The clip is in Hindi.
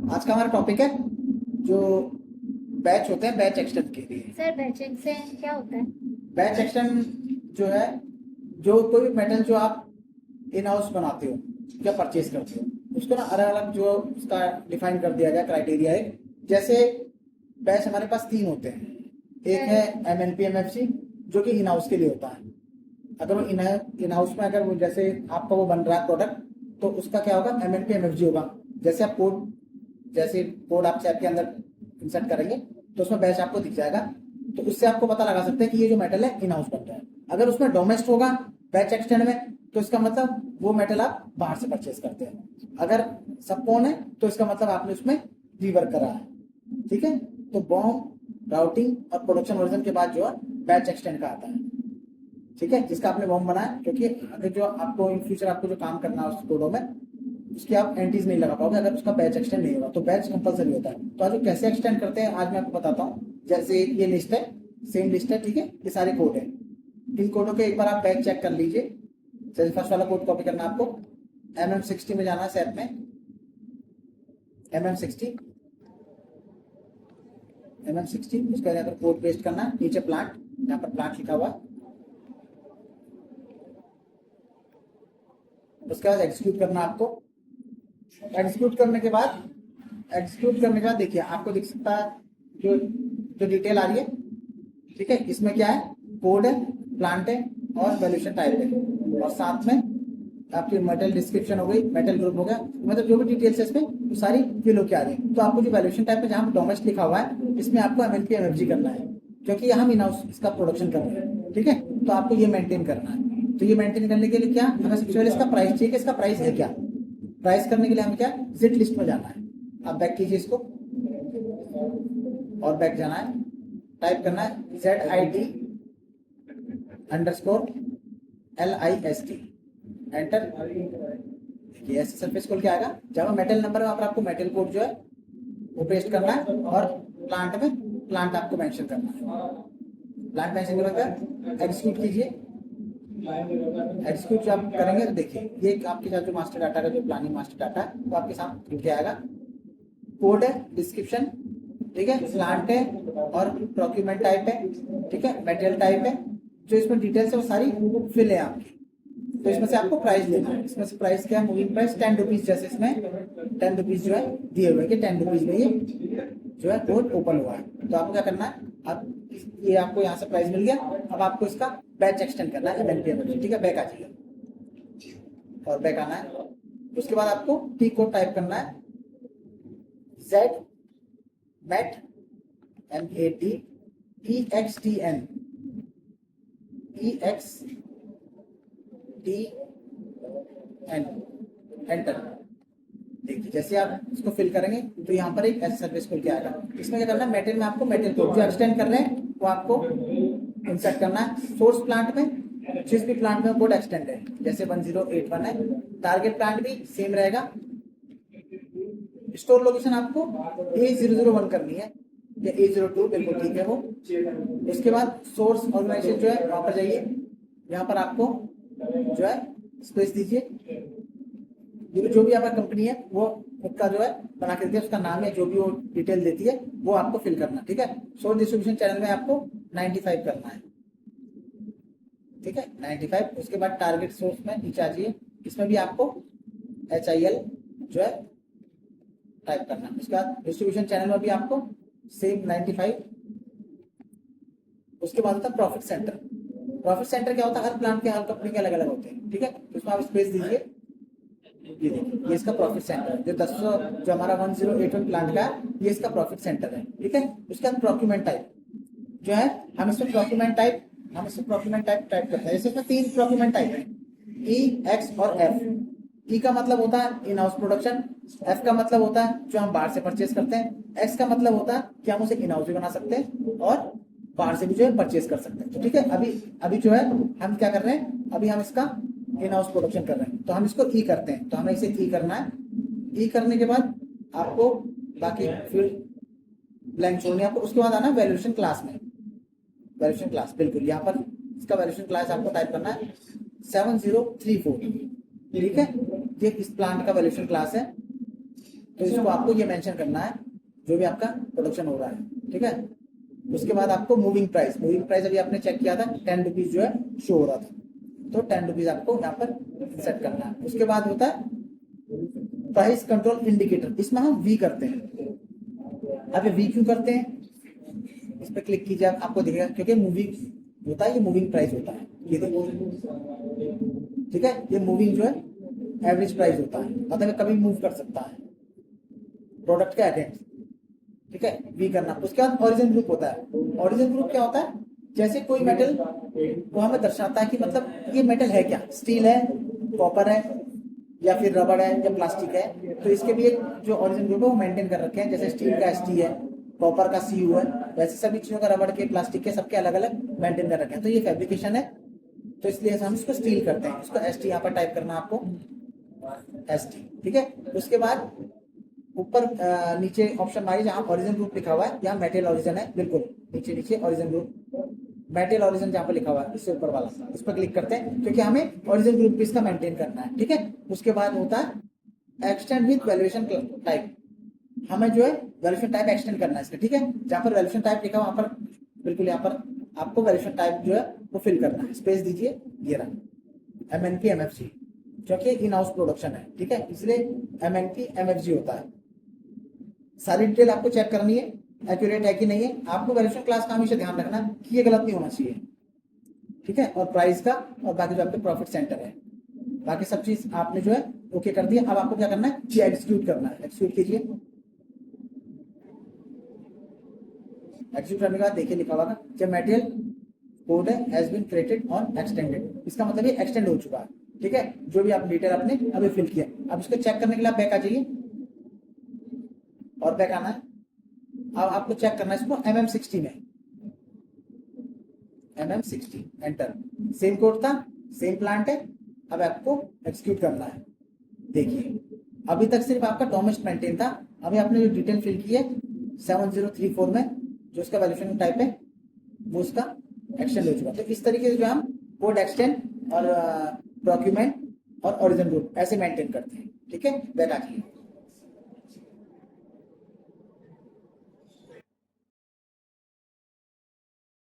आज का हमारा टॉपिक है जो बैच होते हैं, बैच एक्सटेंड के लिए। सर बैच एक्सटेंड क्या होता है? बैच एक्सटेंड जो है, जो कोई भी मेटल जो आप इन हाउस बनाते हो या परचेज करते हो, उसको ना अलग अलग जो उसका डिफाइन कर दिया गया क्राइटेरिया है। जैसे बैच हमारे पास तीन होते हैं। एक है MNP MFC जो कि इन हाउस के लिए होता है। अगर वो इन हाउस में अगर वो जैसे आपका वो बन रहा है प्रोडक्ट, तो उसका क्या होगा, MNP MFG होगा। जैसे आप कोड आप चैप के अंदर इंसर्ट करेंगे तो उसमें बैच आपको दिख जाएगा। तो उससे आपको पता लगा सकते हैं कि ये जो मेटल है इन हाउस बन रहा है। अगर उसमें डोमेस्ट होगा बैच एक्सटेंड में, तो इसका मतलब वो मेटल आप बाहर से परचेज करते हैं। अगर सबकॉन है तो इसका मतलब आपने उसमें रीवर्क करा है। ठीक है, तो बॉम्ब राउटिंग और प्रोडक्शन वर्जन के बाद जो है बैच एक्सटेंड का आता है। ठीक है, जिसका आपने बॉम्ब बनाया, क्योंकि अगर जो आपको इन फ्यूचर आपको जो काम करना है उस कोडों में, उसकी आप एंटीज नहीं लगा पाओगे अगर उसका बैच एक्सटेंड नहीं होगा। तो बैच कंपलसरी होता है। तो आज वो कैसे एक्सटेंड करते हैं आज मैं आपको बताता हूँ। जैसे ये लिस्ट है, सेम लिस्ट है, ठीक है, ये सारे कोड है। इन कोडों के एक बार आप बैच चेक कर लीजिए। जैसे फर्स्ट वाला कोड कॉपी करना है आपको, MM60 में जाना है, सेट में MM60 उसका यहाँ पर कोड पेस्ट करना है। नीचे प्लांट, यहाँ पर प्लांट लिखा हुआ है। उसके बाद एग्जीक्यूट करना आपको। एग्जीक्यूट करने के बाद देखिए आपको दिख सकता है जो जो डिटेल आ रही है। ठीक है, इसमें क्या है, कोड है, प्लांट है और वैल्यूएशन टाइप है, और साथ में आपकी मेटल डिस्क्रिप्शन हो गई, मेटल ग्रुप हो गया, मतलब जो भी डिटेल्स है इसमें वो सारी फिल होके आ रही है। तो आपको जो वैल्यूएशन टाइप है जहाँ डोमेस्ट लिखा हुआ है, इसमें आपको MNP MFG करना है, क्योंकि हम इन हाउस इसका प्रोडक्शन कर रहे हैं। ठीक है, तो आपको ये मेंटेन करना है। तो ये मेंटेन करने के लिए क्या हमें सबसे पहले इसका प्राइस चाहिए कि इसका प्राइस है क्या। प्राइस करने के लिए हमें क्या जिट लिस्ट में जाना है। आप बैक कीजिए इसको और बैक जाना है, टाइप करना है ZIT_LIST, एंटर। देखिए ऐसे सरफेस खोल के आएगा। जब मेटल नंबर वहां पर आपको मेटल कोड जो है वो पेस्ट करना है, और प्लांट में प्लांट आपको मेंशन करना है। प्लांट मेंशन करने के बाद एग्जीक्यूट कीजिए। एग्जीक्यूट जब करेंगे तो देखिए ये आपके साथ जो मास्टर डाटा का जो प्लानिंग मास्टर डाटा है वो आपके साथ खुल के आएगा। कोड है, डिस्क्रिप्शन, ठीक है, प्लांट है और प्रोक्यूरमेंट टाइप है। ठीक है, मटेरियल टाइप है। जो इसमें डिटेल्स है वो सारी फिल है आपकी। तो इसमें से आपको प्राइस लेना है। इसमें से प्राइस क्या है, मूविंग प्राइस 10 रुपीज। जैसे इसमें 10 रुपीज जो है दिए हुए कि 10 रुपीज में ये जो है कोड ओपन हुआ है। तो आपको क्या करना है, अब ये आपको यहाँ से प्राइस मिल गया। अब आपको इसका बैच एक्सटेंड करना है MNP MFG। ठीक है, बैक आ जाइए और बैक आना है। उसके बाद आपको टी कोड टाइप करना है, Z MET EXTN एंटर। देखिए जैसे आप इसको फिल करेंगे तो यहाँ पर एक ऐसा सर्विस खुल के आएगा। इसमें क्या करना है, मेटल में आपको मेटल कोड जो एक्सटेंड कर रहे हैं वो आपको इंसर्ट करना है। सोर्स प्लांट में जिस भी प्लांट में कोड एक्सटेंड है, जैसे 1081 है, टारगेट प्लांट भी सेम रहेगा। स्टोर लोकेशन आपको A001 करनी है या A02, बिल्कुल ठीक है वो। इसके बाद सोर्स ऑर्गेनाइजेशन जो है वहां पर जाइए, यहाँ पर आपको जो है स्पेस दीजिए। जो भी आपका कंपनी है वो खुद का जो है बना के देती है, उसका नाम है, जो भी वो डिटेल देती है वो आपको फिल करना। ठीक है, सोर्स डिस्ट्रीब्यूशन चैनल में आपको 95 करना है। ठीक है, 95। उसके बाद टारगेट सोर्स में नीचे आ जाइए, इसमें भी आपको HIL जो है टाइप करना है। उसके बाद डिस्ट्रीब्यूशन चैनल में भी आपको सेम 95। उसके बाद होता है प्रॉफिट सेंटर। प्रॉफिट सेंटर क्या होता है, हर प्लांट के हर कंपनी के अलग अलग होते हैं। ठीक है, तो उसमें आप स्पेस दीजिए। ये देखिए ये इसका प्रॉफिट सेंटर है। जो 1000 जो हमारा 1081 प्लांट का है, ये इसका प्रॉफिट सेंटर है। ठीक है, उसके बाद प्रोक्यूरमेंट टाइप जो है, हम इसमें प्रोक्यूरमेंट टाइप टाइप करते हैं। जैसे इसमें 3 प्रोक्यूरमेंट टाइप है, E, X और F। E का मतलब होता है इन हाउस प्रोडक्शन, F का मतलब होता है जो हम बाहर से परचेज करते हैं, X का मतलब होता है कि हम उसे इन हाउस भी बना सकते हैं और बाहर से भी जो है परचेज कर सकते हैं। तो ठीक है, अभी जो है हम क्या कर रहे हैं, अभी हम इसका इन हाउस प्रोडक्शन कर रहे हैं, तो हम इसको ई करते हैं। तो हमें इसे ई करना है। ई करने के बाद आपको बाकी फील्ड ब्लैंक छोड़नी है आपको। उसके बाद आना वैल्यूएशन क्लास में, वैल्यूएशन क्लास, बिल्कुल यहाँ पर इसका वैल्यूएशन क्लास आपको टाइप करना है 7034। ठीक है, ये इस प्लांट का वैल्यूएशन क्लास है। तो इसको आपको ये मेंशन करना है जो भी आपका प्रोडक्शन हो रहा है, ठीक है। उसके बाद आपको मूविंग प्राइस अभी आपने चेक किया था 10 रुपीज जो है शो हो रहा था, तो 10 रुपीज आपको यहाँ पर सेट करना है। उसके बाद होता है प्राइस कंट्रोल इंडिकेटर, इसमें हम वी करते हैं। अब वी क्यों करते हैं, इस पर क्लिक कीजिए, आपको दिखेगा, क्योंकि मूविंग होता है, ये मूविंग प्राइस होता है, ये देखो, ठीक है। ये मूविंग जो है एवरेज प्राइस होता है, मतलब कभी मूव कर सकता है प्रोडक्ट के अगेंस्ट, ठीक है। वी करना। उसके बाद ओरिजिन ग्रुप होता है। ओरिजिन ग्रुप क्या होता है, जैसे कोई मेटल को हमें दर्शाता है कि मतलब ये मेटल है क्या, स्टील है, कॉपर है, या फिर रबड़ है, या प्लास्टिक है, तो इसके भी एक जो ओरिजिन ग्रुप है वो मेंटेन कर रखे हैं। जैसे स्टील का ST है, कॉपर का CU है, वैसे सभी चीजों का, रबड़ के, प्लास्टिक के, सबके अलग अलग मेंटेन कर रखे हैं। तो ये फैब्रिकेशन है, तो इसलिए हम इसको स्टील करते हैं। इसको ST यहाँ पर टाइप करना आपको, ST, ठीक है। उसके बाद ऊपर नीचे ऑप्शन मारिए जहाँ ओरिजिन ग्रुप लिखा हुआ है, यहाँ मेटल ओरिजिन है, बिल्कुल नीचे ओरिजिन ग्रुप, मेटल ओरिजिन जहाँ पर लिखा हुआ है, इससे ऊपर वाला, इस पर क्लिक करते हैं, क्योंकि हमें ओरिजिन ग्रुप भी इसका मेंटेन करना है, ठीक है। उसके बाद होता है एक्सटेंड विद वैल्यूएशन टाइप, हमें जो है वैल्यूएशन टाइप एक्सटेंड करना है इसका, ठीक है। जहाँ पर वैल्यूएशन टाइप लिखा वहाँ पर बिल्कुल यहाँ पर आपको वैल्यूएशन टाइप जो है वो फिल करना है, स्पेस दीजिए, ये रहा MNP MFG, क्योंकि इन हाउस प्रोडक्शन है, ठीक है, इसलिए MNP MFG होता है। सारी डिटेल आपको चेक करनी है, एक्यूरेट है कि नहीं है। आपको वैल्यूएशन क्लास का हमेशा ध्यान रखना कि ये गलत नहीं होना चाहिए, ठीक है। और प्राइस का, और बाकी जो आपके प्रॉफिट सेंटर है, बाकी सब चीज आपने जो है ओके कर दिया। अब आपको क्या करना है, ये एग्जीक्यूट करना है। एग्जीक्यूट कीजिए। एग्जीक्यूट करने के बाद देखिए लिखा होगा जब material code has been created और एक्सटेंडेड, इसका मतलब ये एक्सटेंड हो चुका है, ठीक है। जो भी आप डिटेल आपने अभी फिल किया, अब इसको चेक करने के लिए आप बैक आ जाइए, और बैक आना है। अब आपको चेक करना है इसको MM60 में, MM60 एंटर, सेम कोड था, सेम प्लांट है। अब आपको एग्जीक्यूट करना है। देखिए अभी तक सिर्फ आपका डोमेस्ट मेंटेन था, अभी आपने जो डिटेल फिल की है 7034 में, जो उसका वैल्यूएशन टाइप है वो उसका एक्सटेंड हो चुका। तो इस तरीके से जो हम कोड एक्सटेंड और डॉक्यूमेंट और ओरिजिन ग्रुप ऐसे मेंटेन करते हैं, ठीक है। बैक आ जाइए।